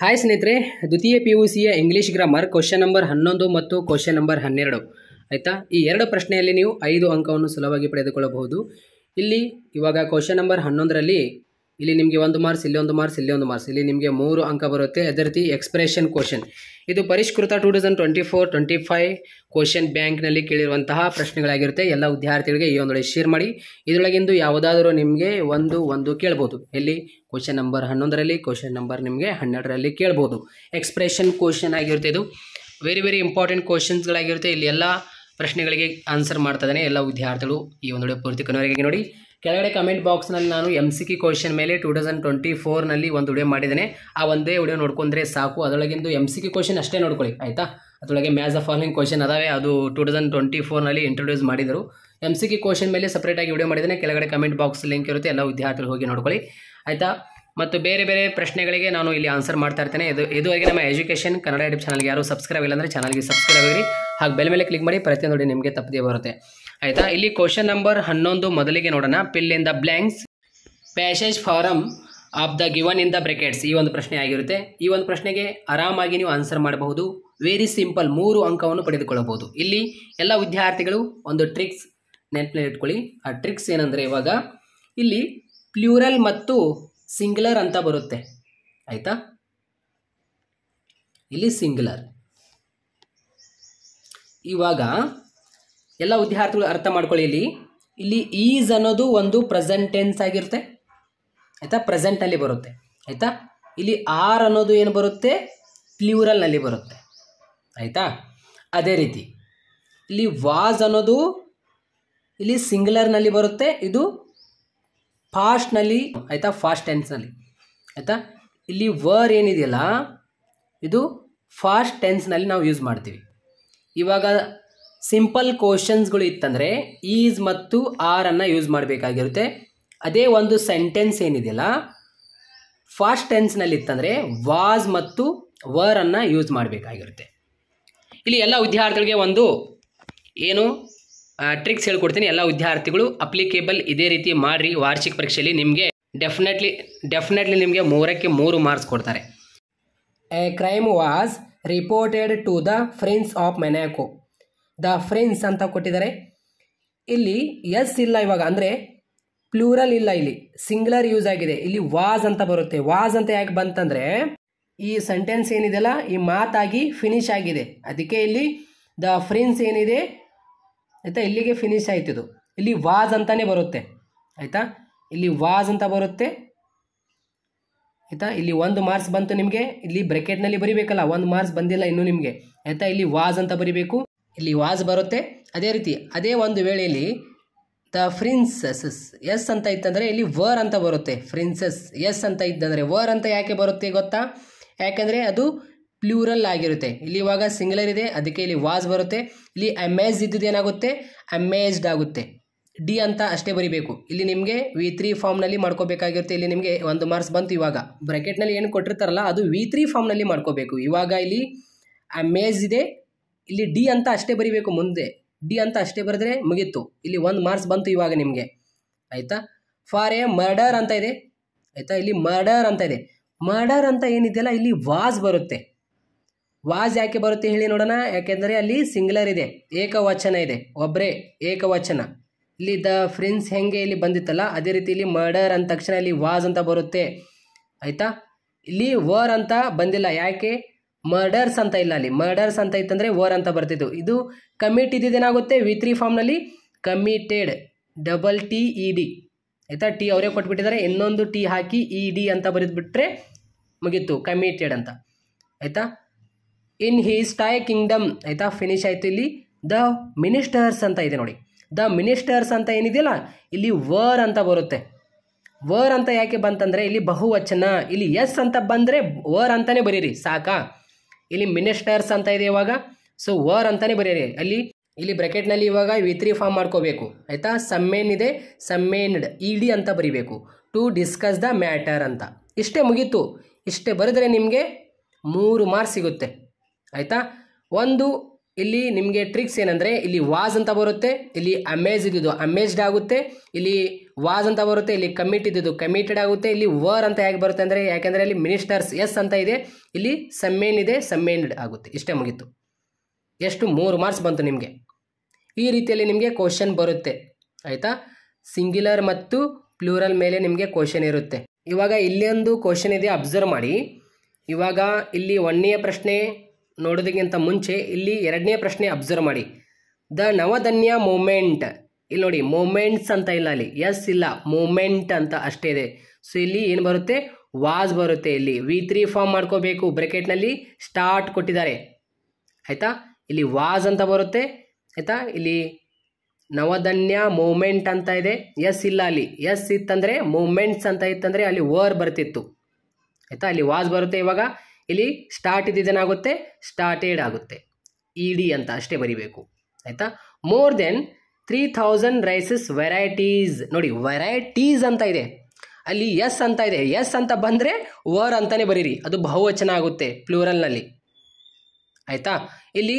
Hi ಸ್ನೇಹಿತರೆ, ದ್ವಿತೀಯ PUCಯ English grammar question number 11 ಮತ್ತು ಕ್ವಶನ್ ನಂಬರ್ 12 ಆಯಿತಾ. ಈ ಎರಡು ಪ್ರಶ್ನೆಯಲ್ಲಿ ನೀವು 5 ಅಂಕವನ್ನು ಸುಲಭವಾಗಿ ಪಡೆದುಕೊಳ್ಳಬಹುದು. ಇಲ್ಲಿ ಇವಾಗ ಕ್ವಶನ್ ನಂಬರ್ 11ರಲ್ಲಿ ಇಲ್ಲಿ ನಿಮಗೆ 1 ಮಾರ್ಕ್ಸ್, ಇಲ್ಲಿ 1 ಮಾರ್ಕ್ಸ್, ಇಲ್ಲಿ 1 ಮಾರ್ಕ್ಸ್, ಇಲ್ಲಿ ನಿಮಗೆ 3 ಅಂಕ ಬರುತ್ತೆ. ಅದೇ ರೀತಿ ಎಕ್ಸ್ಪ್ರೆಷನ್ ಕ್ವಶನ್, ಇದು ಪರಿಷ್ಕೃತ 2024-25 ಕ್ವಶನ್ ಬ್ಯಾಂಕ್ನಲ್ಲಿ ಕೇಳಿರುವಂತಹ ಪ್ರಶ್ನೆಗಳಾಗಿರುತ್ತೆ. ಎಲ್ಲ ವಿದ್ಯಾರ್ಥಿಗಳಿಗೆ ಈ ಒಂದೊಳ್ಳೆ ಶೇರ್ ಮಾಡಿ. ಇದರೊಳಗಿಂದು ಯಾವುದಾದರೂ ನಿಮಗೆ ಒಂದು ಕೇಳ್ಬೋದು. ಎಲ್ಲಿ ಕ್ವಶನ್ ನಂಬರ್ 11ರಲ್ಲಿ, ಕ್ವಶನ್ ನಂಬರ್ ನಿಮಗೆ 12ರಲ್ಲಿ ಕೇಳ್ಬೋದು. ಎಕ್ಸ್ಪ್ರೆಷನ್ ಕ್ವಶನ್ ಆಗಿರುತ್ತೆ. ಇದು ವೆರಿ ಇಂಪಾರ್ಟೆಂಟ್ ಕ್ವಶನ್ಸ್ಗಳಾಗಿರುತ್ತೆ. ಇಲ್ಲಿ ಎಲ್ಲ ಪ್ರಶ್ನೆಗಳಿಗೆ ಆನ್ಸರ್ ಮಾಡ್ತಾನೆ ಎಲ್ಲ ವಿದ್ಯಾರ್ಥಿಗಳು ಈ ಒಂದು ವಿಡಿಯೋ ಪೂರ್ತಿ ಕೊನೆವರೆಗೆ ನೋಡಿ. ಕೆಳಗಡೆ ಕಮೆಂಟ್ ಬಾಕ್ಸ್ನಲ್ಲಿ ನಾನು MCQ ಕ್ವಶನ್ ಮೇಲೆ 2024ನಲ್ಲಿ ಒಂದು ವಿಡಿಯೋ ಮಾಡಿದ್ದೇನೆ. ಆ ಒಂದೇ ವಿಡಿಯೋ ನೋಡ್ಕೊಂಡ್ರೆ ಸಾಕು. ಅದರೊಳಗಿಂದು MCQ ಕ್ವಶನ್ ಅಷ್ಟೇ ನೋಡ್ಕೊಳ್ಳಿ ಆಯಿತಾ. ಅದರೊಳಗೆ ಮ್ಯಾಚ್ ದ ಫಾಲೋಯಿಂಗ್ ಕ್ವಶನ್ ಅದಾವೆ, ಅದು 2024ನಲ್ಲಿ ಇಂಟ್ರೊಡ್ಯೂಸ್ ಮಾಡಿದರು. MCQ ಕ್ವಶನ್ ಮೇಲೆ ಸಪ್ರೇಟಾಗಿ ವಿಡಿಯೋ ಮಾಡಿದ್ದೇನೆ. ಕೆಳಗಡೆ ಕಮೆಂಟ್ ಬಾಕ್ಸ್ ಲಿಂಕ್ ಇರುತ್ತೆ, ಎಲ್ಲ ವಿದ್ಯಾರ್ಥಿಗಳು ಹೋಗಿ ನೋಡ್ಕೊಳ್ಳಿ ಆಯಿತಾ. ಮತ್ತು ಬೇರೆ ಪ್ರಶ್ನೆಗಳಿಗೆ ನಾನು ಇಲ್ಲಿ ಆನ್ಸರ್ ಮಾಡ್ತಾ ಇರ್ತೇನೆ. ಇದುವರೆಗೆ ನಮ್ಮ ಎಜುಕೇಷನ್ ಕನ್ನಡ ಯೂಟ್ಯೂಬ್ ಚಾನಲ್ಗೆ ಯಾರು ಸಬ್ಸ್ಕ್ರೈಬ್ ಇಲ್ಲ ಅಂದರೆ ಚಾನಲ್ಗೆ ಸಬ್ಸ್ಕ್ರೈಬ್ ಆಗಿರಿ, ಹಾಗೆ ಬೆಲ್ ಮೇಲೆ ಕ್ಲಿಕ್ ಮಾಡಿ. ಪ್ರತಿಯೊಂದು ನೋಡಿ ನಿಮಗೆ ತಪ್ಪದೇ ಬರುತ್ತೆ ಆಯಿತಾ. ಇಲ್ಲಿ ಕ್ವಶನ್ ನಂಬರ್ 11 ಮೊದಲಿಗೆ ನೋಡೋಣ. Fill in the blanks passage form of the given in the brackets, ಈ ಒಂದು ಪ್ರಶ್ನೆ ಆಗಿರುತ್ತೆ. ಈ ಒಂದು ಪ್ರಶ್ನೆಗೆ ಆರಾಮಾಗಿ ನೀವು ಆನ್ಸರ್ ಮಾಡಬಹುದು. ವೆರಿ ಸಿಂಪಲ್, 3 ಅಂಕವನ್ನು ಪಡೆದುಕೊಳ್ಳಬಹುದು. ಇಲ್ಲಿ ಎಲ್ಲ ವಿದ್ಯಾರ್ಥಿಗಳು ಒಂದು ಟ್ರಿಕ್ಸ್ ನೆನಪಿನಲ್ಲಿ ಇಟ್ಕೊಳ್ಳಿ. ಆ ಟ್ರಿಕ್ಸ್ ಏನಂದರೆ, ಇವಾಗ ಇಲ್ಲಿ ಪ್ಲೂರಲ್ ಮತ್ತು ಸಿಂಗ್ಯುಲರ್ ಅಂತ ಬರುತ್ತೆ ಆಯಿತಾ. ಇಲ್ಲಿ ಸಿಂಗ್ಯುಲರ್, ಇವಾಗ ಎಲ್ಲ ವಿದ್ಯಾರ್ಥಿಗಳು ಅರ್ಥ ಮಾಡ್ಕೊಳ್ಳಿ. ಇಲ್ಲಿ ಈಸ್ ಅನ್ನೋದು ಒಂದು ಪ್ರೆಸೆಂಟ್ ಟೆನ್ಸ್ ಆಗಿರುತ್ತೆ ಆಯಿತಾ, ಪ್ರೆಸೆಂಟ್ನಲ್ಲಿ ಬರುತ್ತೆ ಆಯಿತಾ. ಇಲ್ಲಿ ಆರ್ ಅನ್ನೋದು ಏನು ಬರುತ್ತೆ, ಪ್ಲೂರಲ್ನಲ್ಲಿ ಬರುತ್ತೆ ಆಯಿತಾ. ಅದೇ ರೀತಿ ಇಲ್ಲಿ ವಾಸ್ ಅನ್ನೋದು ಇಲ್ಲಿ ಸಿಂಗ್ಯುಲರ್ನಲ್ಲಿ ಬರುತ್ತೆ, ಇದು ಫಾಸ್ಟ್ನಲ್ಲಿ ಆಯಿತಾ, ಫಾಸ್ಟ್ ಟೆನ್ಸ್ನಲ್ಲಿ ಆಯಿತಾ. ಇಲ್ಲಿ ವರ್ ಏನಿದೆಯಲ್ಲ, ಇದು ಫಾಸ್ಟ್ ಟೆನ್ಸ್ನಲ್ಲಿ ನಾವು ಯೂಸ್ ಮಾಡ್ತೀವಿ. ಇವಾಗ ಸಿಂಪಲ್ ಕ್ವಶನ್ಸ್ಗಳು ಇತ್ತಂದರೆ ಈಸ್ ಮತ್ತು ಆರನ್ನು ಯೂಸ್ ಮಾಡಬೇಕಾಗಿರುತ್ತೆ. ಅದೇ ಒಂದು ಸೆಂಟೆನ್ಸ್ ಏನಿದೆಯಲ್ಲ ಫಾಸ್ಟ್ ಟೆನ್ಸ್ನಲ್ಲಿ ಇತ್ತಂದರೆ ವಾಸ್ ಮತ್ತು ವರನ್ನು ಯೂಸ್ ಮಾಡಬೇಕಾಗಿರುತ್ತೆ. ಇಲ್ಲಿ ಎಲ್ಲ ವಿದ್ಯಾರ್ಥಿಗಳಿಗೆ ಒಂದು ಏನು ಟ್ರಿಕ್ಸ್ ಹೇಳ್ಕೊಡ್ತೀನಿ. ಎಲ್ಲ ವಿದ್ಯಾರ್ಥಿಗಳು ಅಪ್ಲಿಕೇಬಲ್ ಇದೇ ರೀತಿ ಮಾಡಿರಿ. ವಾರ್ಷಿಕ ಪರೀಕ್ಷೆಯಲ್ಲಿ ನಿಮಗೆ ಡೆಫಿನೆಟ್ಲಿ ನಿಮಗೆ 3ಕ್ಕೆ 3 ಮಾರ್ಕ್ಸ್ ಕೊಡ್ತಾರೆ. A crime was reported to the friends of Monaco. The friends ಅಂತ ಕೊಟ್ಟಿದ್ದಾರೆ. ಇಲ್ಲಿ ಎಸ್ ಇಲ್ಲ ಇವಾಗ, ಅಂದರೆ ಪ್ಲೂರಲ್ ಇಲ್ಲ, ಇಲ್ಲಿ ಸಿಂಗ್ಯುಲರ್ ಯೂಸ್ ಆಗಿದೆ. ಇಲ್ಲಿ ವಾಸ್ ಅಂತ ಬರುತ್ತೆ. ವಾಸ್ ಅಂತ ಯಾಕೆ ಬಂತಂದರೆ, ಈ ಸೆಂಟೆನ್ಸ್ ಏನಿದೆಯಲ್ಲ ಈ ಮಾತಾಗಿ ಫಿನಿಶ್ ಆಗಿದೆ, ಅದಕ್ಕೆ ಇಲ್ಲಿ ದ ಫ್ರೆಂಡ್ಸ್ ಏನಿದೆ ಆಯಿತಾ, ಇಲ್ಲಿಗೆ ಫಿನಿಶ್ ಆಯ್ತಿದು. ಇಲ್ಲಿ ವಾಸ್ ಅಂತಾನೆ ಬರುತ್ತೆ ಆಯಿತಾ. ಇಲ್ಲಿ ವಾಸ್ ಅಂತ ಬರುತ್ತೆ ಆಯಿತಾ. ಇಲ್ಲಿ 1 ಮಾರ್ಕ್ಸ್ ಬಂತು ನಿಮಗೆ. ಇಲ್ಲಿ ಬ್ರೆಕೆಟ್ನಲ್ಲಿ ಬರಿಬೇಕಲ್ಲ, 1 ಮಾರ್ಕ್ಸ್ ಬಂದಿಲ್ಲ ಇನ್ನೂ ನಿಮಗೆ ಆಯಿತಾ. ಇಲ್ಲಿ ವಾಸ್ ಅಂತ ಬರಿಬೇಕು, ಇಲ್ಲಿ ವಾಸ್ ಬರುತ್ತೆ. ಅದೇ ರೀತಿ ಅದೇ ಒಂದು ವೇಳೆಯಲ್ಲಿ ದ ಪ್ರಿನ್ಸಸ್ ಎಸ್ ಅಂತ ಇತ್ತಂದರೆ ಇಲ್ಲಿ ವರ್ ಅಂತ ಬರುತ್ತೆ. ಪ್ರಿನ್ಸಸ್ ಎಸ್ ಅಂತ ಇದ್ದಂದರೆ ವರ್ ಅಂತ ಯಾಕೆ ಬರುತ್ತೆ ಗೊತ್ತಾ, ಯಾಕೆಂದರೆ ಅದು ಪ್ಲೂರಲ್ ಆಗಿರುತ್ತೆ. ಇಲ್ಲಿ ಇವಾಗ ಸಿಂಗ್ಯುಲರ್ ಇದೆ, ಅದಕ್ಕೆ ಇಲ್ಲಿ ವಾಸ್ ಬರುತ್ತೆ. ಇಲ್ಲಿ ಅಮೇಜ್ ಇದ್ದಿದ್ದು ಏನಾಗುತ್ತೆ, ಅಮೇಜ್ಡ್ ಆಗುತ್ತೆ. ಡಿ ಅಂತ ಅಷ್ಟೇ ಬರಿಬೇಕು. ಇಲ್ಲಿ ನಿಮಗೆ V3 ಫಾರ್ಮ್ನಲ್ಲಿ ಮಾಡ್ಕೋಬೇಕಾಗಿರುತ್ತೆ. ಇಲ್ಲಿ ನಿಮಗೆ 1 ಮಾರ್ಕ್ಸ್ ಬಂತು. ಇವಾಗ ಬ್ರಾಕೆಟ್ನಲ್ಲಿ ಏನು ಕೊಟ್ಟಿರ್ತಾರಲ್ಲ ಅದು V3 ಫಾರ್ಮ್ನಲ್ಲಿ ಮಾಡ್ಕೋಬೇಕು. ಇವಾಗ ಇಲ್ಲಿ ಅಮೇಜ್ ಇದೆ, ಇಲ್ಲಿ ಡಿ ಅಂತ ಅಷ್ಟೇ ಬರಿಬೇಕು. ಮುಂದೆ ಡಿ ಅಂತ ಅಷ್ಟೇ ಬರೆದ್ರೆ ಮುಗೀತು. ಇಲ್ಲಿ 1 ಮಾರ್ಕ್ಸ್ ಬಂತು ಇವಾಗ ನಿಮಗೆ ಆಯಿತಾ. ಫಾರ್ ಎ ಮರ್ಡರ್ ಅಂತ ಇದೆ ಆಯಿತಾ. ಇಲ್ಲಿ ಮರ್ಡರ್ ಅಂತ ಇದೆ. ಮರ್ಡರ್ ಅಂತ ಏನಿದೆಯಲ್ಲ ಇಲ್ಲಿ ವಾಸ್ ಬರುತ್ತೆ. ವಾಸ್ ಯಾಕೆ ಬರುತ್ತೆ ಹೇಳಿ ನೋಡೋಣ. ಯಾಕೆಂದರೆ ಅಲ್ಲಿ ಸಿಂಗ್ಯುಲರ್ ಇದೆ, ಏಕವಚನ ಇದೆ, ಒಬ್ಬರೇ ಏಕವಚನ. ಇಲ್ಲಿ ದ ಫ್ರೆಂಡ್ಸ್ ಹೆಂಗೆ ಇಲ್ಲಿ ಬಂದಿತ್ತಲ್ಲ ಅದೇ ರೀತಿ ಇಲ್ಲಿ ಮರ್ಡರ್ ಅಂದ ತಕ್ಷಣ ಇಲ್ಲಿ ವಾಸ್ ಅಂತ ಬರುತ್ತೆ ಆಯಿತಾ. ಇಲ್ಲಿ ವರ್ ಅಂತ ಬಂದಿಲ್ಲ, ಯಾಕೆ ಮರ್ಡರ್ಸ್ ಅಂತ ಇಲ್ಲ. ಅಲ್ಲಿ ಮರ್ಡರ್ಸ್ ಅಂತ ಇತ್ತಂದರೆ ವರ್ ಅಂತ ಬರ್ತಿದ್ದು. ಇದು ಕಮಿಟ್ ಇದ್ದಿದ್ದೇನಾಗುತ್ತೆ V3 ಫಾರ್ಮ್ನಲ್ಲಿ ಕಮಿಟೆಡ್, TED ಆಯಿತಾ. ಟಿ ಅವರೇ ಕೊಟ್ಬಿಟ್ಟಿದ್ದಾರೆ, ಇನ್ನೊಂದು ಟಿ ಹಾಕಿ ED ಅಂತ ಬರೆದ್ಬಿಟ್ರೆ ಮುಗೀತು, ಕಮಿಟೆಡ್ ಅಂತ ಆಯಿತಾ. ಇನ್ ಹೀಸ್ ಟೈ ಕಿಂಗ್ಡಮ್ ಆಯಿತಾ, ಫಿನಿಶ್ ಆಯಿತು. ಇಲ್ಲಿ ದ ಮಿನಿಸ್ಟರ್ಸ್ ಅಂತ ಇದೆ ನೋಡಿ. ದ ಮಿನಿಸ್ಟರ್ಸ್ ಅಂತ ಏನಿದೆಯಲ್ಲ ಇಲ್ಲಿ ವರ್ ಅಂತ ಬರುತ್ತೆ. ವರ್ ಅಂತ ಯಾಕೆ ಬಂತಂದರೆ ಇಲ್ಲಿ ಬಹುವಚನ. ಇಲ್ಲಿ ಎಸ್ ಅಂತ ಬಂದರೆ ವರ್ ಅಂತಾನೆ ಬರೀರಿ ಸಾಕಾ. ಇಲ್ಲಿ ಮಿನಿಸ್ಟರ್ಸ್ ಅಂತ ಇದೆ ಇವಾಗ, ಸೊ ವರ್ ಅಂತಾನೆ ಬರೀರಿ. ಇಲ್ಲಿ ಬ್ರಾಕೆಟ್ನಲ್ಲಿ ಇವಾಗ V3 ಫಾರ್ಮ್ ಮಾಡ್ಕೋಬೇಕು ಆಯಿತಾ. ಸಮ್ಮೇನ್ ಇದೆ, ಸಮ್ಮೇನ್ಡ್ ED ಅಂತ ಬರಿಬೇಕು. ಟು ಡಿಸ್ಕಸ್ ದ ಮ್ಯಾಟರ್ ಅಂತ. ಇಷ್ಟೇ ಮುಗೀತು. ಇಷ್ಟೇ ಬರೆದ್ರೆ ನಿಮಗೆ 3 ಮಾರ್ಕ್ಸ್ ಸಿಗುತ್ತೆ ಆಯಿತಾ. ಒಂದು ಇಲ್ಲಿ ನಿಮಗೆ ಟ್ರಿಕ್ಸ್ ಏನಂದರೆ ಇಲ್ಲಿ ವಾಸ್ ಅಂತ ಬರುತ್ತೆ, ಇಲ್ಲಿ ಅಮೇಜ್ ಇದ್ದಿದ್ದು ಅಮೇಜ್ಡ್ ಆಗುತ್ತೆ, ಇಲ್ಲಿ ವಾಸ್ ಅಂತ ಬರುತ್ತೆ, ಇಲ್ಲಿ ಕಮಿಟ್ ಇದ್ದಿದ್ದು ಕಮಿಟೆಡ್ ಆಗುತ್ತೆ, ಇಲ್ಲಿ ವರ್ ಅಂತ ಹೇಗೆ ಬರುತ್ತೆ ಅಂದರೆ ಯಾಕೆಂದರೆ ಇಲ್ಲಿ ಮಿನಿಸ್ಟರ್ಸ್ ಎಸ್ ಅಂತ ಇದೆ, ಇಲ್ಲಿ ಸಮ್ಮೇನ್ ಇದೆ ಸಮ್ಮೇನ್ಡ್ ಆಗುತ್ತೆ. ಇಷ್ಟೇ ಮುಗೀತು. ಎಷ್ಟು 3 ಮಾರ್ಕ್ಸ್ ಬಂತು ನಿಮಗೆ. ಈ ರೀತಿಯಲ್ಲಿ ನಿಮಗೆ ಕ್ವಶನ್ ಬರುತ್ತೆ ಆಯಿತಾ. ಸಿಂಗ್ಯುಲರ್ ಮತ್ತು ಪ್ಲೂರಲ್ ಮೇಲೆ ನಿಮಗೆ ಕ್ವಶನ್ ಇರುತ್ತೆ. ಇವಾಗ ಇಲ್ಲೊಂದು ಕ್ವಶನ್ ಇದೆ, ಅಬ್ಸರ್ವ್ ಮಾಡಿ. ಇವಾಗ ಇಲ್ಲಿ 1ನೇ ಪ್ರಶ್ನೆ ನೋಡೋದಕ್ಕಿಂತ ಮುಂಚೆ ಇಲ್ಲಿ 2ನೇ ಪ್ರಶ್ನೆ ಅಬ್ಸರ್ವ್ ಮಾಡಿ. ದ ನವಧನ್ಯ ಮೂಮೆಂಟ್, ಇಲ್ಲಿ ನೋಡಿ ಮೂಮೆಂಟ್ಸ್ ಅಂತ ಇಲ್ಲ, ಅಲ್ಲಿ ಎಸ್ ಇಲ್ಲ, ಮೂಮೆಂಟ್ ಅಂತ ಅಷ್ಟೇ ಇದೆ. ಸೊ ಇಲ್ಲಿ ಏನು ಬರುತ್ತೆ, ವಾಸ್ ಬರುತ್ತೆ. ಇಲ್ಲಿ V3 ಫಾರ್ಮ್ ಮಾಡ್ಕೋಬೇಕು, ಬ್ರೆಕೆಟ್ನಲ್ಲಿ ಸ್ಟಾರ್ಟ್ ಕೊಟ್ಟಿದ್ದಾರೆ ಆಯಿತಾ. ಇಲ್ಲಿ ವಾಸ್ ಅಂತ ಬರುತ್ತೆ ಆಯಿತಾ. ಇಲ್ಲಿ ನವಧನ್ಯ ಮೂಮೆಂಟ್ ಅಂತ ಇದೆ, ಎಸ್ ಇಲ್ಲ, ಅಲ್ಲಿ ಎಸ್ ಇತ್ತಂದರೆ ಮೂಮೆಂಟ್ಸ್ ಅಂತ ಇತ್ತಂದರೆ ಅಲ್ಲಿ ವರ್ ಬರ್ತಿತ್ತು ಆಯಿತಾ. ಅಲ್ಲಿ ವಾಸ್ ಬರುತ್ತೆ. ಇವಾಗ ಇಲ್ಲಿ ಸ್ಟಾರ್ಟ್ ಇದ್ದೇನಾಗುತ್ತೆ, ಸ್ಟಾರ್ಟೆಡ್ ಆಗುತ್ತೆ, ಇ.ಡಿ ಅಂತ ಅಷ್ಟೇ ಬರಿಬೇಕು ಆಯಿತಾ. ಮೋರ್ ದೆನ್ 3000 ರೈಸಸ್ ವೆರೈಟೀಸ್, ನೋಡಿ ವೆರೈಟೀಸ್ ಅಂತ ಇದೆ, ಅಲ್ಲಿ ಎಸ್ ಅಂತ ಇದೆ, ಎಸ್ ಅಂತ ಬಂದರೆ ವರ್ ಅಂತಲೇ ಬರೀರಿ, ಅದು ಬಹುವಚನ ಆಗುತ್ತೆ ಪ್ಲೂರಲ್ನಲ್ಲಿ ಆಯಿತಾ. ಇಲ್ಲಿ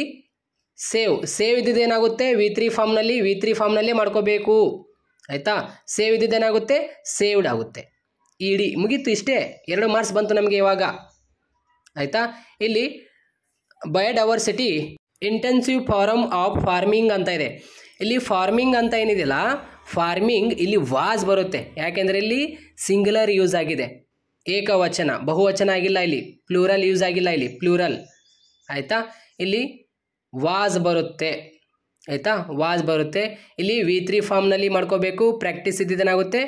ಸೇವ್ ಇದ್ದಿದ್ದೇನಾಗುತ್ತೆ V3 ಫಾರ್ಮ್ನಲ್ಲೇ ಮಾಡ್ಕೋಬೇಕು ಆಯಿತಾ. ಸೇವ್ ಇದ್ದಿದ್ದೇನಾಗುತ್ತೆ, ಸೇವ್ಡ್ ಆಗುತ್ತೆ, ಇ.ಡಿ ಮುಗೀತು. ಇಷ್ಟೇ 2 ಮಾರ್ಕ್ಸ್ ಬಂತು ನಮಗೆ ಇವಾಗ ಆಯಿತಾ. ಇಲ್ಲಿ biodiversity intensive form of farming ಅಂತ ಇದೆ. ಇಲ್ಲಿ ಫಾರ್ಮಿಂಗ್ ಅಂತ ಏನಿದೆಯಲ್ಲ, ಫಾರ್ಮಿಂಗ್ ಇಲ್ಲಿ ವಾಸ್ ಬರುತ್ತೆ, ಯಾಕೆಂದರೆ ಇಲ್ಲಿ ಸಿಂಗ್ಯುಲರ್ ಯೂಸ್ ಆಗಿದೆ, ಏಕವಚನ, ಬಹುವಚನ ಆಗಿಲ್ಲ, ಇಲ್ಲಿ ಪ್ಲೂರಲ್ ಯೂಸ್ ಆಗಿಲ್ಲ, ಇಲ್ಲಿ ಪ್ಲೂರಲ್ ಆಯಿತಾ. ಇಲ್ಲಿ ವಾಸ್ ಬರುತ್ತೆ ಆಯಿತಾ, ವಾಸ್ ಬರುತ್ತೆ. ಇಲ್ಲಿ V3 ಫಾರ್ಮ್ನಲ್ಲಿ ಮಾಡ್ಕೋಬೇಕು. ಪ್ರಾಕ್ಟೀಸ್ ಇದ್ದಿದ್ದೇನಾಗುತ್ತೆ,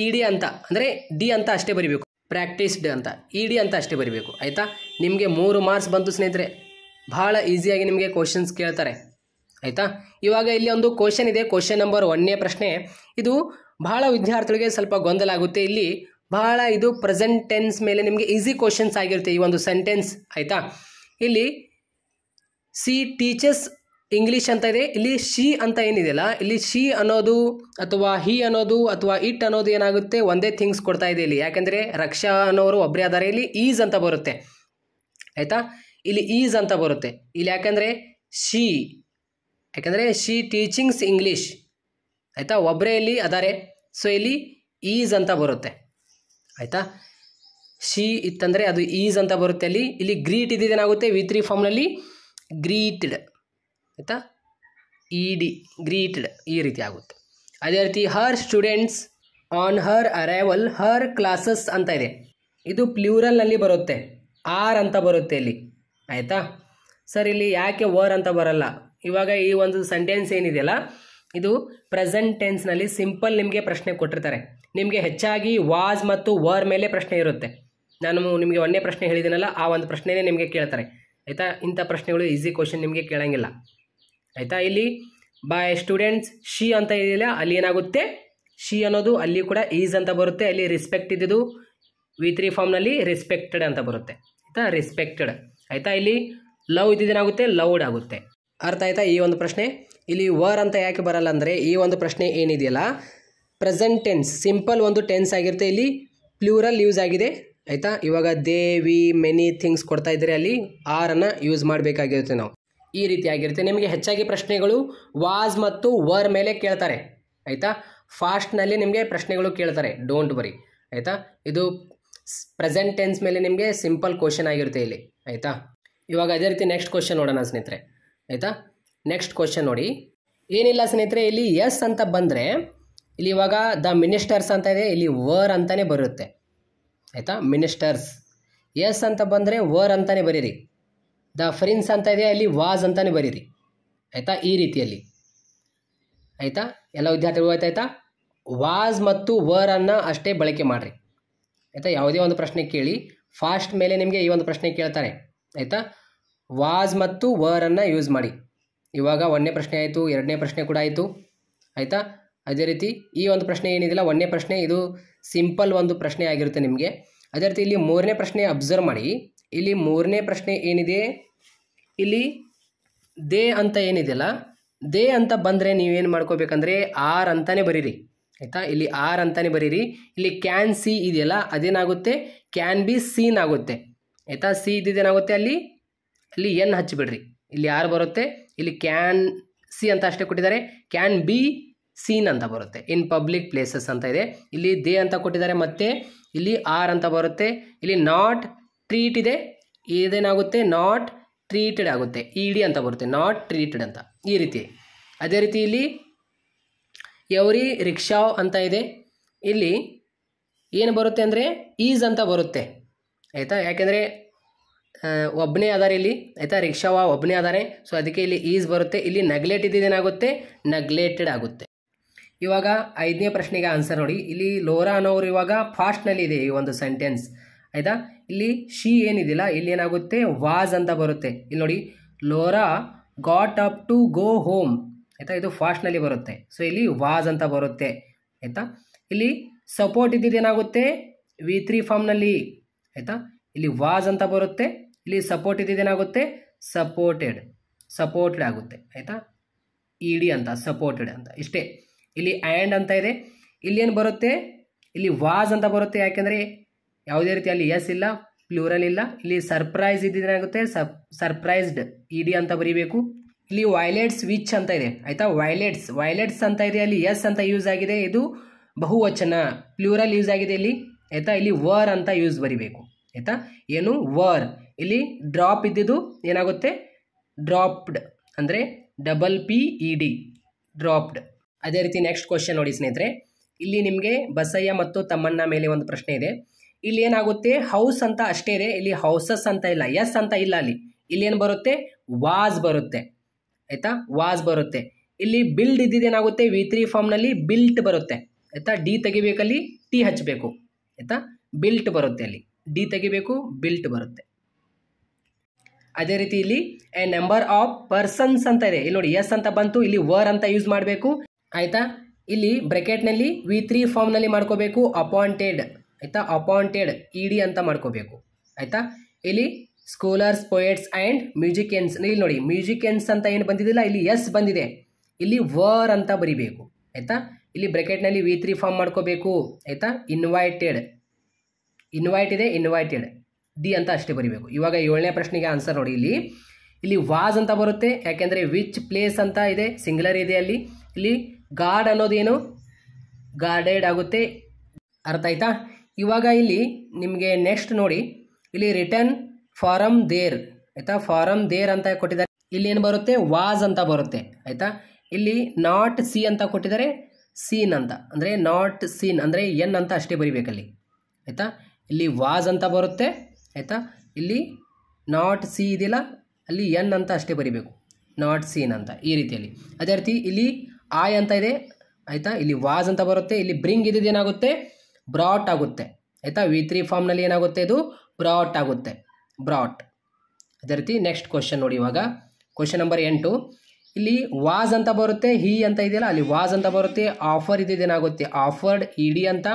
ಇ.ಡಿ ಅಂತ ಅಂದರೆ ಡಿ ಅಂತ ಅಷ್ಟೇ ಬರಿಬೇಕು, ಪ್ರಾಕ್ಟೀಸ್ಡ್ ಅಂತ ಇ.ಡಿ ಅಂತ ಅಷ್ಟೇ ಬರಿಬೇಕು ಆಯಿತಾ. ನಿಮಗೆ 3 ಮಾರ್ಕ್ಸ್ ಬಂತು ಸ್ನೇಹಿತರೆ, ಭಾಳ ಈಸಿಯಾಗಿ ನಿಮಗೆ ಕ್ವಶನ್ಸ್ ಕೇಳ್ತಾರೆ ಆಯಿತಾ. ಇವಾಗ ಇಲ್ಲಿ ಒಂದು ಕ್ವಶನ್ ಇದೆ, ಕ್ವಶನ್ ನಂಬರ್ 1ನೇ ಪ್ರಶ್ನೆ. ಇದು ಬಹಳ ವಿದ್ಯಾರ್ಥಿಗಳಿಗೆ ಸ್ವಲ್ಪ ಗೊಂದಲ ಆಗುತ್ತೆ. ಇಲ್ಲಿ ಬಹಳ ಇದು ಪ್ರೆಸೆಂಟ್ ಟೆನ್ಸ್ ಮೇಲೆ ನಿಮಗೆ ಈಸಿ ಕ್ವಶನ್ಸ್ ಆಗಿರುತ್ತೆ ಈ ಒಂದು ಸೆಂಟೆನ್ಸ್ ಆಯಿತಾ. ಇಲ್ಲಿ ಸಿ ಟೀಚರ್ಸ್ ಇಂಗ್ಲೀಷ್ ಅಂತ ಇದೆ, ಇಲ್ಲಿ ಶಿ ಅಂತ ಏನಿದೆಯಲ್ಲ, ಇಲ್ಲಿ ಶಿ ಅನ್ನೋದು ಅಥವಾ ಹಿ ಅನ್ನೋದು ಅಥವಾ ಇಟ್ ಅನ್ನೋದು ಏನಾಗುತ್ತೆ, ಒಂದೇ ಥಿಂಗ್ಸ್ ಕೊಡ್ತಾ ಇದೆ ಇಲ್ಲಿ, ಯಾಕೆಂದರೆ ರಕ್ಷಾ ಅನ್ನೋರು ಒಬ್ಬರೇ ಆದರೆ ಇಲ್ಲಿ ಈಸ್ ಅಂತ ಬರುತ್ತೆ ಆಯಿತಾ. ಇಲ್ಲಿ ಈಸ್ ಅಂತ ಬರುತ್ತೆ ಇಲ್ಲಿ, ಯಾಕೆಂದರೆ ಶಿ ಟೀಚಿಂಗ್ಸ್ ಇಂಗ್ಲೀಷ್ ಆಯಿತಾ, ಒಬ್ಬರೇ ಇಲ್ಲಿ ಅದಾರೆ, ಸೊ ಇಲ್ಲಿ ಈಸ್ ಅಂತ ಬರುತ್ತೆ ಆಯಿತಾ. ಶಿ ಇತ್ತಂದರೆ ಅದು ಈಸ್ ಅಂತ ಬರುತ್ತೆ. ಇಲ್ಲಿ ಗ್ರೀಟ್ ಇದ್ದೇನಾಗುತ್ತೆ V3 ಫಾರ್ಮ್ನಲ್ಲಿ ಗ್ರೀಟೆಡ್ ಆಯಿತಾ, ಇ.ಡಿ ಗ್ರೀಟೆಡ್ ಈ ರೀತಿ ಆಗುತ್ತೆ. ಅದೇ ರೀತಿ her students on her arrival her classes ಅಂತ ಇದೆ, ಇದು ಪ್ಲೂರಲ್ನಲ್ಲಿ ಬರುತ್ತೆ, ಆರ್ ಅಂತ ಬರುತ್ತೆ ಇಲ್ಲಿ ಆಯಿತಾ. ಸರ್ ಇಲ್ಲಿ ಯಾಕೆ ವರ್ ಅಂತ ಬರಲ್ಲ? ಇವಾಗ ಈ ಒಂದು ಸೆಂಟೆನ್ಸ್ ಏನಿದೆಯಲ್ಲ, ಇದು ಪ್ರೆಸೆಂಟ್ ಟೆನ್ಸ್ನಲ್ಲಿ ಸಿಂಪಲ್ ನಿಮಗೆ ಪ್ರಶ್ನೆ ಕೊಟ್ಟಿರ್ತಾರೆ. ನಿಮಗೆ ಹೆಚ್ಚಾಗಿ ವಾಸ್ ಮತ್ತು ವರ್ ಮೇಲೆ ಪ್ರಶ್ನೆ ಇರುತ್ತೆ. ನಾನು ನಿಮಗೆ 1ನೇ ಪ್ರಶ್ನೆ ಹೇಳಿದ್ದೀನಲ್ಲ, ಆ ಒಂದು ಪ್ರಶ್ನೆನೇ ನಿಮಗೆ ಕೇಳ್ತಾರೆ ಆಯಿತಾ. ಇಂಥ ಪ್ರಶ್ನೆಗಳು ಈಸಿ ಕ್ವಶನ್ ನಿಮಗೆ ಕೇಳಂಗಿಲ್ಲ ಆಯಿತಾ. ಇಲ್ಲಿ ಬೈ ಸ್ಟೂಡೆಂಟ್ಸ್ ಶಿ ಅಂತ ಇದೆಯಲ್ಲ, ಅಲ್ಲಿ ಏನಾಗುತ್ತೆ, ಶಿ ಅನ್ನೋದು ಅಲ್ಲಿ ಕೂಡ ಈಸ್ ಅಂತ ಬರುತ್ತೆ. ಅಲ್ಲಿ ರೆಸ್ಪೆಕ್ಟ್ ಇದ್ದಿದ್ದು V3 ಫಾರ್ಮ್ನಲ್ಲಿ ರೆಸ್ಪೆಕ್ಟೆಡ್ ಅಂತ ಬರುತ್ತೆ ಆಯಿತಾ, ರೆಸ್ಪೆಕ್ಟೆಡ್ ಆಯಿತಾ. ಇಲ್ಲಿ ಲವ್ ಇದ್ದಿದ್ದೇನಾಗುತ್ತೆ, ಲವ್ಡ್ ಆಗುತ್ತೆ. ಅರ್ಥ ಆಯಿತಾ ಈ ಒಂದು ಪ್ರಶ್ನೆ. ಇಲ್ಲಿ ವರ್ ಅಂತ ಯಾಕೆ ಬರಲ್ಲ ಅಂದರೆ, ಈ ಒಂದು ಪ್ರಶ್ನೆ ಏನಿದೆಯಲ್ಲ ಪ್ರೆಸೆಂಟ್ ಟೆನ್ಸ್ ಸಿಂಪಲ್ ಒಂದು ಟೆನ್ಸ್ ಆಗಿರುತ್ತೆ, ಇಲ್ಲಿ ಪ್ಲೂರಲ್ ಯೂಸ್ ಆಗಿದೆ ಆಯಿತಾ. ಇವಾಗ ದೇ ವಿ ಮೆನಿ ಥಿಂಗ್ಸ್ ಕೊಡ್ತಾ ಇದ್ದರೆ ಅಲ್ಲಿ ಆರನ್ನು ಯೂಸ್ ಮಾಡಬೇಕಾಗಿರುತ್ತೆ ನಾವು, ಈ ರೀತಿ ಆಗಿರುತ್ತೆ. ನಿಮಗೆ ಹೆಚ್ಚಾಗಿ ಪ್ರಶ್ನೆಗಳು ವಾಸ್ ಮತ್ತು ವರ್ ಮೇಲೆ ಕೇಳ್ತಾರೆ ಆಯಿತಾ. ಫಾಸ್ಟ್ನಲ್ಲಿ ನಿಮಗೆ ಪ್ರಶ್ನೆಗಳು ಕೇಳ್ತಾರೆ, ಡೋಂಟ್ ವರಿ ಆಯಿತಾ. ಇದು ಪ್ರೆಸೆಂಟ್ ಟೆನ್ಸ್ ಮೇಲೆ ನಿಮಗೆ ಸಿಂಪಲ್ ಕ್ವಶನ್ ಆಗಿರುತ್ತೆ ಇಲ್ಲಿ ಆಯಿತಾ. ಇವಾಗ ಅದೇ ರೀತಿ ನೆಕ್ಸ್ಟ್ ಕ್ವಶನ್ ನೋಡೋಣ ಸ್ನೇಹಿತರೆ ಆಯಿತಾ. ನೆಕ್ಸ್ಟ್ ಕ್ವಶನ್ ನೋಡಿ, ಏನಿಲ್ಲ ಸ್ನೇಹಿತರೆ, ಇಲ್ಲಿ ಎಸ್ ಅಂತ ಬಂದರೆ ಇಲ್ಲಿ ಇವಾಗ ದ ಮಿನಿಸ್ಟರ್ಸ್ ಅಂತ ಇದೆ, ಇಲ್ಲಿ ವರ್ ಅಂತಲೇ ಬರುತ್ತೆ ಆಯಿತಾ. ಮಿನಿಸ್ಟರ್ಸ್ ಎಸ್ ಅಂತ ಬಂದರೆ ವರ್ ಅಂತಲೇ ಬರೀರಿ. ದ ಫ್ರಿನ್ಸ್ ಅಂತ ಇದೆ, ಅಲ್ಲಿ ವಾಸ್ ಅಂತಲೇ ಬರೀರಿ ಆಯಿತಾ. ಈ ರೀತಿಯಲ್ಲಿ ಆಯಿತಾ ಎಲ್ಲ ವಿದ್ಯಾರ್ಥಿಗಳು ಆಯ್ತಾಯ್ತಾ. ವಾಸ್ ಮತ್ತು ವರನ್ನು ಅಷ್ಟೇ ಬಳಕೆ ಮಾಡಿರಿ ಆಯಿತಾ. ಯಾವುದೇ ಒಂದು ಪ್ರಶ್ನೆ ಕೇಳಿ ಫಾಸ್ಟ್ ಮೇಲೆ ನಿಮಗೆ ಈ ಒಂದು ಪ್ರಶ್ನೆ ಕೇಳ್ತಾರೆ ಆಯಿತಾ. ವಾಸ್ ಮತ್ತು ವರನ್ನು ಯೂಸ್ ಮಾಡಿ. ಇವಾಗ 1ನೇ ಪ್ರಶ್ನೆ ಆಯಿತು, 2ನೇ ಪ್ರಶ್ನೆ ಕೂಡ ಆಯಿತು ಆಯಿತಾ. ಅದೇ ರೀತಿ ಈ ಒಂದು ಪ್ರಶ್ನೆ ಏನಿದೆಯಲ್ಲ 1ನೇ ಪ್ರಶ್ನೆ, ಇದು ಸಿಂಪಲ್ ಒಂದು ಪ್ರಶ್ನೆ ಆಗಿರುತ್ತೆ ನಿಮಗೆ. ಅದೇ ರೀತಿ ಇಲ್ಲಿ 3ನೇ ಪ್ರಶ್ನೆ ಅಬ್ಸರ್ವ್ ಮಾಡಿ. ಇಲ್ಲಿ 3ನೇ ಪ್ರಶ್ನೆ ಏನಿದೆ, ಇಲ್ಲಿ ದೇ ಅಂತ ಏನಿದೆಯಲ್ಲ, ದೇ ಅಂತ ಬಂದರೆ ನೀವೇನು ಮಾಡ್ಕೋಬೇಕಂದ್ರೆ ಆರ್ ಅಂತಲೇ ಬರೀರಿ ಆಯಿತಾ. ಇಲ್ಲಿ ಆರ್ ಅಂತಲೇ ಬರೀರಿ. ಇಲ್ಲಿ ಕ್ಯಾನ್ ಸಿ ಇದೆಯಲ್ಲ, ಅದೇನಾಗುತ್ತೆ, ಕ್ಯಾನ್ ಬಿ ಸೀನ್ ಆಗುತ್ತೆ ಆಯಿತಾ. ಸಿ ಇದ್ದಿದ್ದೇನಾಗುತ್ತೆ, ಅಲ್ಲಿ ಎನ್ ಹಚ್ಚಿಬಿಡ್ರಿ. ಇಲ್ಲಿ ಆರ್ ಬರುತ್ತೆ, ಇಲ್ಲಿ ಕ್ಯಾನ್ ಸಿ ಅಂತ ಅಷ್ಟೇ ಕೊಟ್ಟಿದ್ದಾರೆ, ಕ್ಯಾನ್ ಬಿ ಸೀನ್ ಅಂತ ಬರುತ್ತೆ. ಇನ್ ಪಬ್ಲಿಕ್ ಪ್ಲೇಸಸ್ ಅಂತ ಇದೆ. ಇಲ್ಲಿ ದೇ ಅಂತ ಕೊಟ್ಟಿದ್ದಾರೆ, ಮತ್ತೆ ಇಲ್ಲಿ ಆರ್ ಅಂತ ಬರುತ್ತೆ. ಇಲ್ಲಿ ನಾಟ್ ಟ್ರೀಟ್ ಇದೆ, ಇದೇನಾಗುತ್ತೆ ನಾಟ್ ಟ್ರೀಟೆಡ್ ಆಗುತ್ತೆ, ಇ ಡಿ ಅಂತ ಬರುತ್ತೆ, ನಾಟ್ ಟ್ರೀಟೆಡ್ ಅಂತ ಈ ರೀತಿ. ಅದೇ ರೀತಿ ಇಲ್ಲಿ ಎವ್ರಿ ರಿಕ್ಷಾ ಅಂತ ಇದೆ, ಇಲ್ಲಿ ಏನು ಬರುತ್ತೆ ಅಂದರೆ ಈಸ್ ಅಂತ ಬರುತ್ತೆ ಆಯಿತಾ, ಯಾಕೆಂದರೆ ಒಬ್ಬನೇ ಅದಾರೆ ಇಲ್ಲಿ ಆಯಿತಾ, ರಿಕ್ಷಾವ ಒಬ್ಬನೇ ಅದಾರೆ, ಸೊ ಅದಕ್ಕೆ ಇಲ್ಲಿ ಈಸ್ ಬರುತ್ತೆ. ಇಲ್ಲಿ ನೆಗ್ಲೆಕ್ಟ್ ಇದ್ದೇನಾಗುತ್ತೆ, ನೆಗ್ಲೆಕ್ಟೆಡ್ ಆಗುತ್ತೆ. ಇವಾಗ 5ನೇ ಪ್ರಶ್ನೆಗೆ ಆನ್ಸರ್ ನೋಡಿ. ಇಲ್ಲಿ ಲೋರಾ ಅನ್ನೋರು ಇವಾಗ ಫಾಸ್ಟ್ನಲ್ಲಿ ಇದೆ ಈ ಒಂದು ಸೆಂಟೆನ್ಸ್ ಆಯಿತಾ. ಇಲ್ಲಿ ಶಿ ಏನಿದಿಲ್ಲ, ಇಲ್ಲಿ ಏನಾಗುತ್ತೆ ವಾಸ್ ಅಂತ ಬರುತ್ತೆ. ಇಲ್ಲಿ ನೋಡಿ, Lora got up to go home ಆಯಿತಾ, ಇದು ಫಾಸ್ಟ್ನಲ್ಲಿ ಬರುತ್ತೆ. ಸೊ ಇಲ್ಲಿ ವಾಸ್ ಅಂತ ಬರುತ್ತೆ ಆಯಿತಾ. ಇಲ್ಲಿ ಸಪೋರ್ಟ್ ಇದ್ದಿದ್ದೇನಾಗುತ್ತೆ V3 ಫಾರ್ಮ್ನಲ್ಲಿ ಆಯಿತಾ, ಇಲ್ಲಿ ವಾಸ್ ಅಂತ ಬರುತ್ತೆ. ಇಲ್ಲಿ ಸಪೋರ್ಟ್ ಇದ್ದಿದ್ದೇನಾಗುತ್ತೆ ಸಪೋರ್ಟೆಡ್ ಆಗುತ್ತೆ ಆಯಿತಾ, ಇ ಡಿ ಅಂತ ಸಪೋರ್ಟೆಡ್ ಅಂತ ಇಷ್ಟೇ. ಇಲ್ಲಿ ಆ್ಯಂಡ್ ಅಂತ ಇದೆ, ಇಲ್ಲಿ ಏನು ಬರುತ್ತೆ, ಇಲ್ಲಿ ವಾಸ್ ಅಂತ ಬರುತ್ತೆ, ಯಾಕೆಂದರೆ ಯಾವುದೇ ರೀತಿ ಅಲ್ಲಿ ಎಸ್ ಇಲ್ಲ, ಪ್ಲೂರಲ್ ಇಲ್ಲ. ಇಲ್ಲಿ ಸರ್ಪ್ರೈಸ್ ಇದ್ದಿದ್ದೇನಾಗುತ್ತೆ ಸರ್ಪ್ರೈಸ್ಡ್, ಇ ಡಿ ಅಂತ ಬರೀಬೇಕು. ಇಲ್ಲಿ ವೈಲೆಟ್ಸ್ ವಿಚ್ ಅಂತ ಇದೆ ಆಯಿತಾ, ವೈಲೆಟ್ಸ್ ಅಂತ ಇದೆ, ಅಲ್ಲಿ ಎಸ್ ಅಂತ ಯೂಸ್ ಆಗಿದೆ, ಇದು ಬಹುವಚನ, ಪ್ಲೂರಲ್ ಯೂಸ್ ಆಗಿದೆ ಇಲ್ಲಿ ಆಯಿತಾ. ಇಲ್ಲಿ ವರ್ ಅಂತ ಯೂಸ್ ಬರಿಬೇಕು ಆಯಿತಾ, ಏನು ವರ್. ಇಲ್ಲಿ ಡ್ರಾಪ್ ಇದ್ದಿದ್ದು ಏನಾಗುತ್ತೆ ಡ್ರಾಪ್ಡ್, ಅಂದರೆ PPED ಡ್ರಾಪ್ಡ್. ಅದೇ ರೀತಿ ನೆಕ್ಸ್ಟ್ ಕ್ವಶನ್ ನೋಡಿ ಸ್ನೇಹಿತರೆ, ಇಲ್ಲಿ ನಿಮಗೆ ಬಸಯ್ಯ ಮತ್ತು ತಮ್ಮಣ್ಣ ಮೇಲೆ ಒಂದು ಪ್ರಶ್ನೆ ಇದೆ. ಇಲ್ಲಿ ಏನಾಗುತ್ತೆ ಹೌಸ್ ಅಂತ ಅಷ್ಟೇ ಇದೆ, ಇಲ್ಲಿ ಹೌಸಸ್ ಅಂತ ಇಲ್ಲ, ಎಸ್ ಅಂತ ಇಲ್ಲ. ಇಲ್ಲಿ ಏನು ಬರುತ್ತೆ ವಾಸ್ ಬರುತ್ತೆ ಆಯಿತಾ, ವಾಸ್ ಬರುತ್ತೆ. ಇಲ್ಲಿ ಬಿಲ್ಡ್ ಇದ್ದಿದ್ದೇನಾಗುತ್ತೆ V3 ಫಾರ್ಮ್ನಲ್ಲಿ ಬಿಲ್ಟ್ ಬರುತ್ತೆ ಆಯಿತಾ, ಡಿ ತೆಗಿಬೇಕಲ್ಲಿ ಟಿ ಹಚ್ಚಬೇಕು ಆಯಿತಾ, ಬಿಲ್ಟ್ ಬರುತ್ತೆ, ಅಲ್ಲಿ ಡಿ ತೆಗಿಬೇಕು ಬಿಲ್ಟ್ ಬರುತ್ತೆ. ಅದೇ ರೀತಿ ಇಲ್ಲಿ ಎ ನಂಬರ್ ಆಫ್ ಪರ್ಸನ್ಸ್ ಅಂತ ಇದೆ, ಇಲ್ಲಿ ನೋಡಿ ಎಸ್ ಅಂತ ಬಂತು, ಇಲ್ಲಿ ವರ್ ಅಂತ ಯೂಸ್ ಮಾಡಬೇಕು ಆಯಿತಾ. ಇಲ್ಲಿ ಬ್ರೆಕೆಟ್ನಲ್ಲಿ V3 ಫಾರ್ಮ್ನಲ್ಲಿ ಮಾಡ್ಕೋಬೇಕು, ಅಪಾಯಿಂಟೆಡ್ ಆಯಿತಾ, ಅಪಾಯಿಂಟೆಡ್ ಇ ಡಿ ಅಂತ ಮಾಡ್ಕೋಬೇಕು ಆಯಿತಾ. ಇಲ್ಲಿ ಸ್ಕಾಲರ್ಸ್ ಪೊಯೆಟ್ಸ್ ಆ್ಯಂಡ್ ಮ್ಯೂಸಿಷಿಯನ್ಸ್, ಇಲ್ಲಿ ನೋಡಿ ಮ್ಯೂಸಿಷಿಯನ್ಸ್ ಅಂತ ಏನು ಬಂದಿದ್ದಿಲ್ಲ, ಇಲ್ಲಿ ಎಸ್ ಬಂದಿದೆ, ಇಲ್ಲಿ ವರ್ ಅಂತ ಬರಿಬೇಕು ಆಯಿತಾ. ಇಲ್ಲಿ ಬ್ರೆಕೆಟ್ನಲ್ಲಿ V3 ಫಾರ್ಮ್ ಮಾಡ್ಕೋಬೇಕು ಆಯಿತಾ. ಇನ್ವೈಟ್ ಇದೆ, ಇನ್ವೈಟೆಡ್ ಡಿ ಅಂತ ಅಷ್ಟೇ ಬರಿಬೇಕು. ಇವಾಗ 7ನೇ ಪ್ರಶ್ನೆಗೆ ಆನ್ಸರ್ ನೋಡಿ. ಇಲ್ಲಿ ವಾಸ್ ಅಂತ ಬರುತ್ತೆ, ಯಾಕೆಂದರೆ ವಿಚ್ ಪ್ಲೇಸ್ ಅಂತ ಇದೆ, ಸಿಂಗ್ಯುಲರ್ ಇದೆ ಅಲ್ಲಿ. ಇಲ್ಲಿ ಗಾರ್ಡ್ ಅನ್ನೋದೇನು ಗಾರ್ಡೆಡ್ ಆಗುತ್ತೆ, ಅರ್ಥ ಆಯ್ತಾ. ಇವಾಗ ಇಲ್ಲಿ ನಿಮಗೆ ನೆಕ್ಸ್ಟ್ ನೋಡಿ, ಇಲ್ಲಿ ರಿಟರ್ನ್ ಫಾರಮ್ ದೇರ್ ಆಯಿತಾ, ಫಾರಮ್ ದೇರ್ ಅಂತ ಕೊಟ್ಟಿದ್ದಾರೆ, ಇಲ್ಲಿ ಏನು ಬರುತ್ತೆ ವಾಸ್ ಅಂತ ಬರುತ್ತೆ ಆಯಿತಾ. ಇಲ್ಲಿ ನಾಟ್ ಸಿ ಅಂತ ಕೊಟ್ಟಿದ್ದಾರೆ, ಸೀನ್ ಅಂತ ಅಂದರೆ ನಾಟ್ ಸೀನ್ ಅಂದರೆ ಎನ್ ಅಂತ ಅಷ್ಟೇ ಬರಿಬೇಕಲ್ಲಿ ಆಯಿತಾ. ಇಲ್ಲಿ ವಾಸ್ ಅಂತ ಬರುತ್ತೆ ಆಯಿತಾ, ಇಲ್ಲಿ ನಾಟ್ ಸಿ ಇದಿಲ್ಲ, ಅಲ್ಲಿ ಎನ್ ಅಂತ ಅಷ್ಟೇ ಬರಿಬೇಕು, ನಾಟ್ ಸೀನ್ ಅಂತ ಈ ರೀತಿಯಲ್ಲಿ. ಅದೇ ರೀತಿ ಇಲ್ಲಿ ಆಯ್ ಅಂತ ಇದೆ ಆಯಿತಾ, ಇಲ್ಲಿ ವಾಸ್ ಅಂತ ಬರುತ್ತೆ. ಇಲ್ಲಿ ಬ್ರಿಂಗ್ ಇದ್ದಿದ್ದು ಏನಾಗುತ್ತೆ ಬ್ರಾಟ್ ಆಗುತ್ತೆ ಆಯಿತಾ, V3 ಫಾರ್ಮ್ನಲ್ಲಿ ಏನಾಗುತ್ತೆ ಇದು ಬ್ರಾಟ್ ಆಗುತ್ತೆ, ಬ್ರಾಟ್. ಅದೇ ರೀತಿ ನೆಕ್ಸ್ಟ್ ಕ್ವಶನ್ ನೋಡಿ. ಇವಾಗ ಕ್ವಶನ್ ನಂಬರ್ 8, ಇಲ್ಲಿ ವಾಸ್ ಅಂತ ಬರುತ್ತೆ, ಹಿ ಅಂತ ಇದೆಯಲ್ಲ ಅಲ್ಲಿ ವಾಸ್ ಅಂತ ಬರುತ್ತೆ. ಆಫರ್ ಇದ್ದಿದ್ದೇನಾಗುತ್ತೆ ಆಫರ್ಡ್ ಇ ಡಿ ಅಂತ.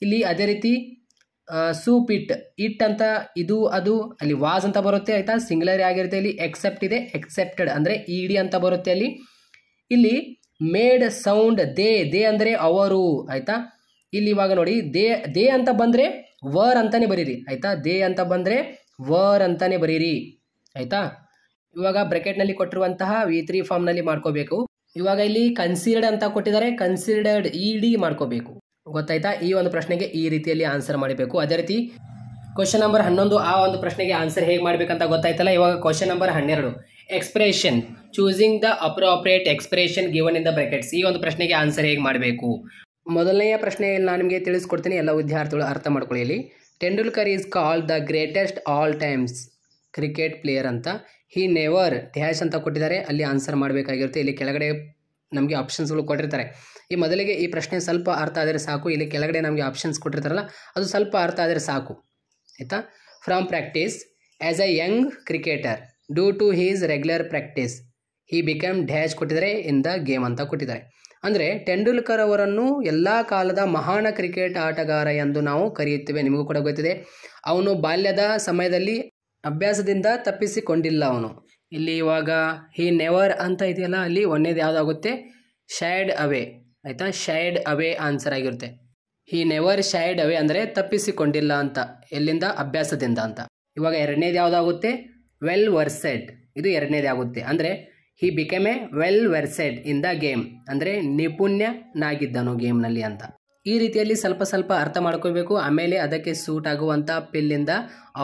ಇಲ್ಲಿ ಅದೇ ರೀತಿ ಸೂಪ್ ಇಟ್ ಅಂತ ಇದು ಅದು ಅಲ್ಲಿ ವಾಸ್ ಅಂತ ಬರುತ್ತೆ ಆಯಿತಾ, ಸಿಂಗ್ಯುಲರ್ ಆಗಿರುತ್ತೆ. ಇಲ್ಲಿ ಎಕ್ಸೆಪ್ಟ್ ಇದೆ, ಎಕ್ಸೆಪ್ಟೆಡ್ ಅಂದರೆ ಇ ಡಿ ಅಂತ ಬರುತ್ತೆ ಅಲ್ಲಿ. ಇಲ್ಲಿ ಮೇಡ್ ಸೌಂಡ್ ದೇ ಅಂದರೆ ಅವರು ಆಯಿತಾ. ಇಲ್ಲಿ ಇವಾಗ ನೋಡಿ ದೇ ಅಂತ ಬಂದರೆ ವರ್ ಅಂತಾನೆ ಬರೀರಿ ಆಯಿತಾ, ದೇ ಅಂತ ಬಂದರೆ ವರ್ ಅಂತಾನೆ ಬರೀರಿ ಆಯಿತಾ. ಇವಾಗ ಬ್ರೆಕೆಟ್ನಲ್ಲಿ ಕೊಟ್ಟಿರುವಂತಹ V3 ಫಾರ್ಮ್ನಲ್ಲಿ ಮಾಡ್ಕೋಬೇಕು. ಇವಾಗ ಇಲ್ಲಿ ಕನ್ಸಿಡರ್ಡ್ ಅಂತ ಕೊಟ್ಟಿದ್ದಾರೆ, ಕನ್ಸಿಡರ್ಡ್ ಇ ಡಿ ಮಾಡ್ಕೋಬೇಕು, ಗೊತ್ತಾಯ್ತಾ. ಈ ಒಂದು ಪ್ರಶ್ನೆಗೆ ಈ ರೀತಿಯಲ್ಲಿ ಆನ್ಸರ್ ಮಾಡಬೇಕು. ಅದೇ ರೀತಿ ಕ್ವಶನ್ ನಂಬರ್ 11 ಆ ಒಂದು ಪ್ರಶ್ನೆಗೆ ಆನ್ಸರ್ ಹೇಗೆ ಮಾಡಬೇಕಂತ ಗೊತ್ತಾಯ್ತಲ್ಲ. ಇವಾಗ question number 12, expression choosing the appropriate expression given in the brackets. ಈ ಒಂದು ಪ್ರಶ್ನೆಗೆ ಆನ್ಸರ್ ಹೇಗೆ ಮಾಡಬೇಕು. ಮೊದಲನೆಯ ಪ್ರಶ್ನೆಯಲ್ಲಿ ನಾನು ನಿಮಗೆ ತಿಳಿಸ್ಕೊಡ್ತೀನಿ, ಎಲ್ಲ ವಿದ್ಯಾರ್ಥಿಗಳು ಅರ್ಥ ಮಾಡ್ಕೊಳ್ಳಿ. ಇಲ್ಲಿ Tendulkar is called the greatest all times cricket player ಅಂತ. ಹಿ ನೆವರ್ ಡ್ಯಾಶ್ ಅಂತ ಕೊಟ್ಟಿದ್ದಾರೆ, ಅಲ್ಲಿ ಆನ್ಸರ್ ಮಾಡಬೇಕಾಗಿರುತ್ತೆ. ಇಲ್ಲಿ ಕೆಳಗಡೆ ನಮಗೆ ಆಪ್ಷನ್ಸ್ಗಳು ಕೊಟ್ಟಿರ್ತಾರೆ. ಈ ಮೊದಲಿಗೆ ಈ ಪ್ರಶ್ನೆ ಸ್ವಲ್ಪ ಅರ್ಥ ಆದರೆ ಸಾಕು, ಇಲ್ಲಿ ಕೆಳಗಡೆ ನಮಗೆ ಆಪ್ಷನ್ಸ್ ಕೊಟ್ಟಿರ್ತಾರಲ್ಲ ಅದು ಸ್ವಲ್ಪ ಅರ್ಥ ಆದರೆ ಸಾಕು ಆಯಿತಾ. From practice as a young cricketer due to his regular practice he become dash ಕೊಟ್ಟಿದ್ದಾರೆ ಇನ್ ದ ಗೇಮ್ ಅಂತ ಕೊಟ್ಟಿದ್ದಾರೆ. ಅಂದರೆ ತೆಂಡೂಲ್ಕರ್ ಅವರನ್ನು ಎಲ್ಲ ಕಾಲದ ಮಹಾನ್ ಕ್ರಿಕೆಟ್ ಆಟಗಾರ ಎಂದು ನಾವು ಕರೆಯುತ್ತೇವೆ, ನಿಮಗೂ ಕೂಡ ಗೊತ್ತಿದೆ. ಅವನು ಬಾಲ್ಯದ ಸಮಯದಲ್ಲಿ ಅಭ್ಯಾಸದಿಂದ ತಪ್ಪಿಸಿಕೊಂಡಿಲ್ಲ ಅವನು. ಇಲ್ಲಿ ಇವಾಗ ಹಿ ನೆವರ್ ಅಂತ ಇದೆಯಲ್ಲ, ಅಲ್ಲಿ ಒಂದೇದು ಯಾವುದಾಗುತ್ತೆ ಶೈಡ್ ಅವೇ ಆಯಿತಾ, ಶೈಡ್ ಅವೇ ಆನ್ಸರ್ ಆಗಿರುತ್ತೆ. ಹಿ ನೆವರ್ ಶೈಡ್ ಅವೇ ಅಂದರೆ ತಪ್ಪಿಸಿಕೊಂಡಿಲ್ಲ ಅಂತ, ಎಲ್ಲಿಂದ ಅಭ್ಯಾಸದಿಂದ ಅಂತ. ಇವಾಗ ಎರಡನೇದು ಯಾವುದಾಗುತ್ತೆ ವೆಲ್ ವರ್ಸೆಡ್, ಇದು ಎರಡನೇದು ಆಗುತ್ತೆ. ಅಂದರೆ he become a well versed in the game, ಅಂದರೆ ನಿಪುಣನಾಗಿದ್ದನು ಗೇಮ್ನಲ್ಲಿ ಅಂತ. ಈ ರೀತಿಯಲ್ಲಿ ಸ್ವಲ್ಪ ಸ್ವಲ್ಪ ಅರ್ಥ ಮಾಡ್ಕೋಬೇಕು. ಆಮೇಲೆ ಅದಕ್ಕೆ ಸೂಟ್ ಆಗುವಂಥ ಪಿಲ್ಲಿಂದ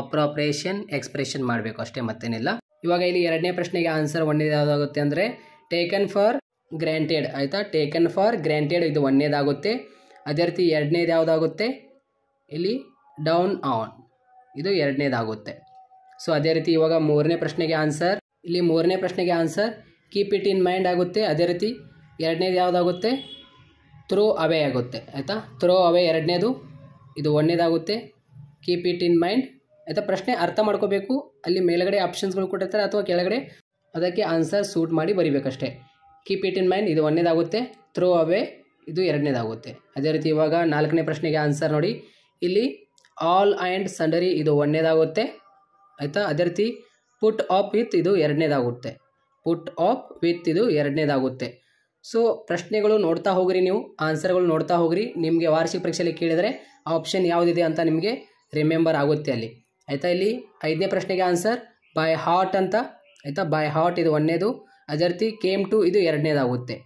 ಅಪ್ರಾಪ್ರಿಯೇಷನ್ ಎಕ್ಸ್ಪ್ರೆಷನ್ ಮಾಡಬೇಕು ಅಷ್ಟೇ, ಮತ್ತೇನಿಲ್ಲ. ಇವಾಗ ಇಲ್ಲಿ ಎರಡನೇ ಪ್ರಶ್ನೆಗೆ ಆನ್ಸರ್ ಒಂದೇದು ಯಾವುದಾಗುತ್ತೆ ಅಂದರೆ ಟೇಕನ್ ಫಾರ್ ಗ್ರ್ಯಾಂಟೆಡ್. ಆಯಿತಾ, ಟೇಕನ್ ಫಾರ್ ಗ್ರ್ಯಾಂಟೆಡ್ ಇದು ಒಂದೇದಾಗುತ್ತೆ. ಅದೇ ರೀತಿ ಎರಡನೇದು ಯಾವುದಾಗುತ್ತೆ ಇಲ್ಲಿ ಡೌನ್ ಆನ್, ಇದು ಎರಡನೇದಾಗುತ್ತೆ. ಸೊ ಅದೇ ರೀತಿ ಇವಾಗ ಮೂರನೇ ಪ್ರಶ್ನೆಗೆ ಆನ್ಸರ್, ಇಲ್ಲಿ ಮೂರನೇ ಪ್ರಶ್ನೆಗೆ answer keep it in mind ಆಗುತ್ತೆ. ಅದೇ ರೀತಿ ಎರಡನೇದು ಯಾವುದಾಗುತ್ತೆ ಥ್ರೋ ಅವೇ ಆಗುತ್ತೆ. ಆಯಿತಾ, ಥ್ರೋ ಅವೇ ಎರಡನೇದು, ಇದು ಒಂದೇದಾಗುತ್ತೆ. Keep it in mind. ಆಯಿತಾ, ಪ್ರಶ್ನೆ ಅರ್ಥ ಮಾಡ್ಕೋಬೇಕು. ಅಲ್ಲಿ ಮೇಲ್ಗಡೆ ಆಪ್ಷನ್ಸ್ಗಳು ಕೊಟ್ಟಿರ್ತಾರೆ ಅಥವಾ ಕೆಳಗಡೆ ಅದಕ್ಕೆ ಆನ್ಸರ್ ಸೂಟ್ ಮಾಡಿ ಬರಿಬೇಕಷ್ಟೇ. ಕೀಪ್ ಇಟ್ ಇನ್ ಮೈಂಡ್ ಇದು ಒಂದೇದಾಗುತ್ತೆ. ಥ್ರೋ ಅವೇ ಇದು ಎರಡನೇದಾಗುತ್ತೆ. ಅದೇ ರೀತಿ ಇವಾಗ ನಾಲ್ಕನೇ ಪ್ರಶ್ನೆಗೆ ಆನ್ಸರ್ ನೋಡಿ, ಇಲ್ಲಿ ಆಲ್ ಆ್ಯಂಡ್ ಸಂಡರಿ ಇದು ಒಂದೇದಾಗುತ್ತೆ. ಆಯಿತಾ, ಅದೇ ರೀತಿ ಪುಟ್ ಆಫ್ ವಿತ್ ಇದು ಎರಡನೇದಾಗುತ್ತೆ. ಪುಟ್ ಆಫ್ ವಿತ್ ಇದು ಎರಡನೇದಾಗುತ್ತೆ. ಸೊ ಪ್ರಶ್ನೆಗಳು ನೋಡ್ತಾ ಹೋಗ್ರಿ, ನೀವು ಆನ್ಸರ್ಗಳು ನೋಡ್ತಾ ಹೋಗ್ರಿ. ನಿಮಗೆ ವಾರ್ಷಿಕ ಪರೀಕ್ಷೆಯಲ್ಲಿ ಕೇಳಿದರೆ ಆಪ್ಷನ್ ಯಾವುದಿದೆ ಅಂತ ನಿಮಗೆ ರಿಮೆಂಬರ್ ಆಗುತ್ತೆ ಅಲ್ಲಿ. ಆಯಿತಾ, ಇಲ್ಲಿ ಐದನೇ ಪ್ರಶ್ನೆಗೆ ಆನ್ಸರ್ ಬೈ ಹಾರ್ಟ್ ಅಂತ. ಆಯಿತಾ, ಬೈ ಹಾರ್ಟ್ ಇದು ಒಂದೇದು. ಅದೇ ರೀತಿ ಕೇಮ್ ಟು ಇದು ಎರಡನೇದಾಗುತ್ತೆ.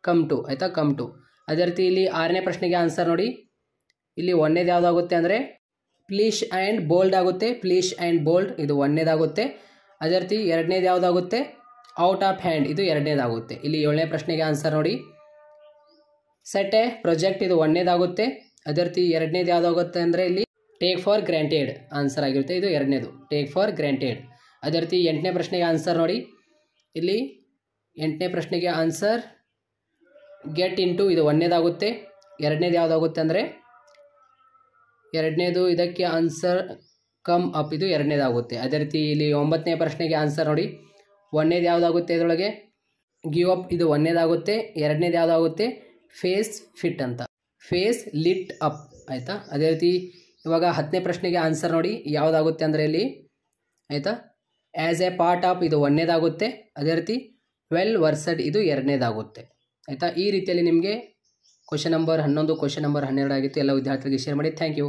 Come to. ಆಯಿತಾ, ಕಮ್ ಟು. ಅದೇ ರೀತಿ ಇಲ್ಲಿ ಆರನೇ ಪ್ರಶ್ನೆಗೆ ಆನ್ಸರ್ ನೋಡಿ, ಇಲ್ಲಿ ಒಂದೇದು ಯಾವುದಾಗುತ್ತೆ ಅಂದರೆ ಪ್ಲೀಶ್ ಆ್ಯಂಡ್ ಬೋಲ್ಡ್ ಆಗುತ್ತೆ. ಪ್ಲೀಶ್ ಆ್ಯಂಡ್ ಬೋಲ್ಡ್ ಇದು ಒಂದೇದಾಗುತ್ತೆ. ಅದೇ ರೀತಿ ಎರಡನೇದು ಯಾವುದಾಗುತ್ತೆ ಔಟ್ ಆಫ್ ಹ್ಯಾಂಡ್ ಇದು ಎರಡನೇದಾಗುತ್ತೆ. ಇಲ್ಲಿ ಏಳನೇ ಪ್ರಶ್ನೆಗೆ ಆನ್ಸರ್ ನೋಡಿ, ಸೆಟ್ ಎ ಪ್ರೊಜೆಕ್ಟ್ ಇದು ಒಂದೇದಾಗುತ್ತೆ. ಅದೇ ರೀತಿ ಎರಡನೇದು ಯಾವುದಾಗುತ್ತೆ ಅಂದರೆ ಇಲ್ಲಿ ಟೇಕ್ ಫಾರ್ ಗ್ರ್ಯಾಂಟೆಡ್ ಆನ್ಸರ್ ಆಗಿರುತ್ತೆ. ಇದು ಎರಡನೇದು, ಟೇಕ್ ಫಾರ್ ಗ್ರ್ಯಾಂಟೆಡ್. ಅದೇ ರೀತಿ ಎಂಟನೇ ಪ್ರಶ್ನೆಗೆ ಆನ್ಸರ್ ನೋಡಿ, ಇಲ್ಲಿ ಎಂಟನೇ ಪ್ರಶ್ನೆಗೆ ಆನ್ಸರ್ ಗೆಟ್ ಇಂಟು ಇದು ಒಂದೇದಾಗುತ್ತೆ. ಎರಡನೇದು ಯಾವುದಾಗುತ್ತೆ ಅಂದರೆ ಎರಡನೇದು ಇದಕ್ಕೆ ಆನ್ಸರ್ ಕಮ್ ಅಪ್ ಇದು ಎರಡನೇದಾಗುತ್ತೆ. ಅದೇ ರೀತಿ ಇಲ್ಲಿ ಒಂಬತ್ತನೇ ಪ್ರಶ್ನೆಗೆ ಆನ್ಸರ್ ನೋಡಿ, ಒಂದೇದು ಯಾವುದಾಗುತ್ತೆ ಇದರೊಳಗೆ ಗಿವ್ ಅಪ್ ಇದು ಒಂದೇದಾಗುತ್ತೆ. ಎರಡನೇದು ಯಾವುದಾಗುತ್ತೆ ಫೇಸ್ ಫಿಟ್ ಅಂತ, ಫೇಸ್ ಲಿಟ್ ಅಪ್. ಆಯಿತಾ, ಅದೇ ರೀತಿ ಇವಾಗ ಹತ್ತನೇ ಪ್ರಶ್ನೆಗೆ ಆನ್ಸರ್ ನೋಡಿ ಯಾವುದಾಗುತ್ತೆ ಅಂದರೆ ಇಲ್ಲಿ ಆಯಿತಾ ಆ್ಯಸ್ ಎ ಪಾರ್ಟ್ ಆಫ್ ಇದು ಒಂದೇದಾಗುತ್ತೆ. ಅದೇ ರೀತಿ ವೆಲ್ ವರ್ಸಡ್ ಇದು ಎರಡನೇದಾಗುತ್ತೆ. ಆಯಿತಾ, ಈ ರೀತಿಯಲ್ಲಿ ನಿಮಗೆ ಕ್ವಶನ್ ನಂಬರ್ 11 ಕ್ವಶನ್ ನಂಬರ್ 12 ಆಗಿತ್ತು. ಎಲ್ಲ ವಿದ್ಯಾರ್ಥಿಗಳಿಗೆ ಶೇರ್ ಮಾಡಿ. Thank you.